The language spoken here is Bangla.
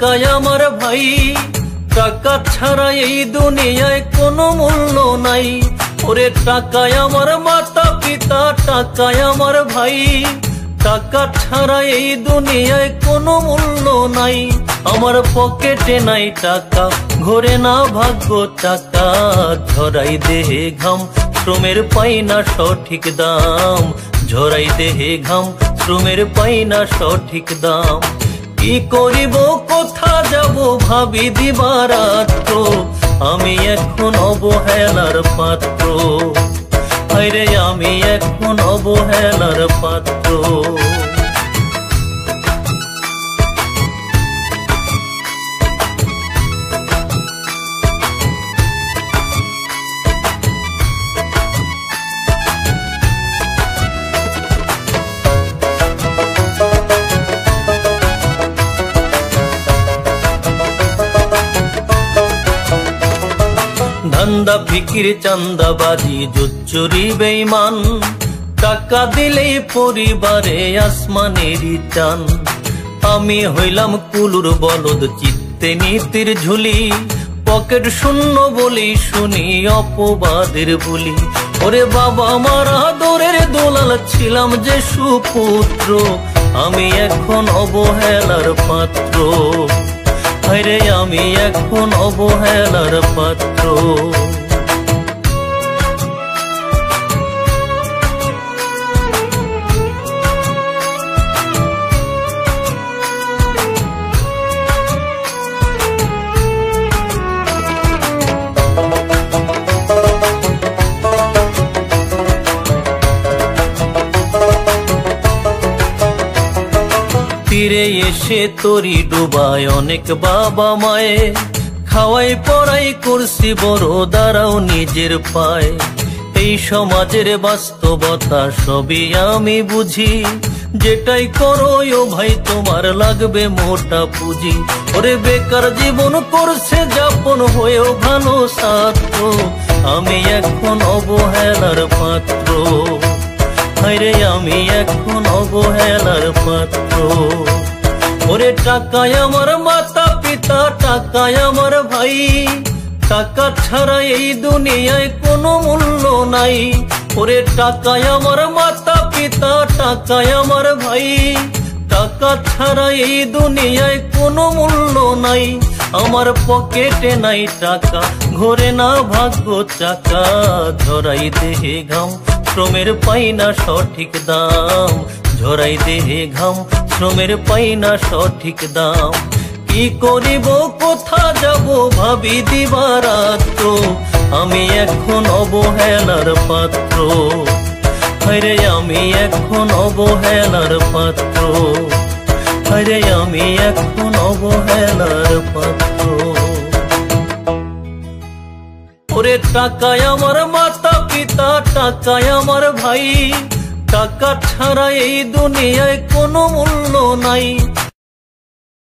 টাকায় আমার ভাই, টাকা ছাড়া এই দুনিয়ায় কোনো মূল্য নাই। ওরে টাকায় আমার মাতা পিতা, টাকায় আমার ভাই, টাকা ছাড়া এই দুনিয়ায় কোনো মূল্য নাই। আমার পকেটে নাই টাকা, ঘোরে না ভাগ্য চাকা, ঝরাই দেহে ঘাম শ্রমের পাই না সঠিক দাম, ঝরাই দেহে ঘাম শ্রমের পাই না সঠিক দাম। কি করিব কোথা যাব ভাবি দিবারাত্র, আমি এখন অবহেলার পাত্র, হায়রে আমি এখন অবহেলার পাত্র। ধান্দা ফিকির চান্দাবাজি জুচ্চুরি বেঈমান, টাকা দিলেই পরিবারে আসমানেরই চান। আমি হইলাম কুলুর বলদ, চিত্তে নীতির ঝুলি, পকেট শূন্য বলি শুনি অপবাদের বলি। ওরে বাবা আমার আদরের দোলাল ছিলাম যে সুপুত্র, আমি এখন অবহেলার পাত্র, হায়রে আমি এখন অবহেলার পাত্র। তীরে এসে তরি ডুবায় অনেক বাবা মায়ে, খাওয়াই পড়াই করছি বড় দাঁড়াও নিজের পায়। এই সমাজের বাস্তবতা সবই আমি বুঝি, যেটাই করো ও ভাই তোমার লাগবে মোটা পুঁজি। ওরে বেকার জীবন করছে যাপন হয়েও ভালো ছাত্র, আমি এখন অবহেলার পাত্র, হায়রে আমি এখন অবহেলার পাত্র। ওরে টাকায় আমার মাতা পিতা, টাকায় আমার ভাই, টাকা ছাড়া এই দুনিয়ায় কোনো মূল্য নাই। ওরে টাকায় আমার মাতা পিতা, টাকায় আমার ভাই, টাকা ছাড়া এই দুনিয়ায় কোনো মূল্য নাই। আমার পকেটে নাই টাকা, ঘোরে না ভাগ্য চাকা, ঝরাই দেহে ঘাম শ্রমের পাই না সঠিক দাম, ঝরাই দেহে ঘাম শ্রমের পাই না সঠিক দাম। কি করিব কোথা যাব ভাবি দিবারাত্র, আমি এখন অবহেলার পাত্র, হায়রে আমি এখন অবহেলার পাত্র, হায়রে আমি এখন অবহেলার পাত্র। ওরে টাকায় আমার মাতা পিতা, টাকায় আমার ভাই, টাকা ছাড়া এই দুনিয়ায় কোনো মূল্য নাই।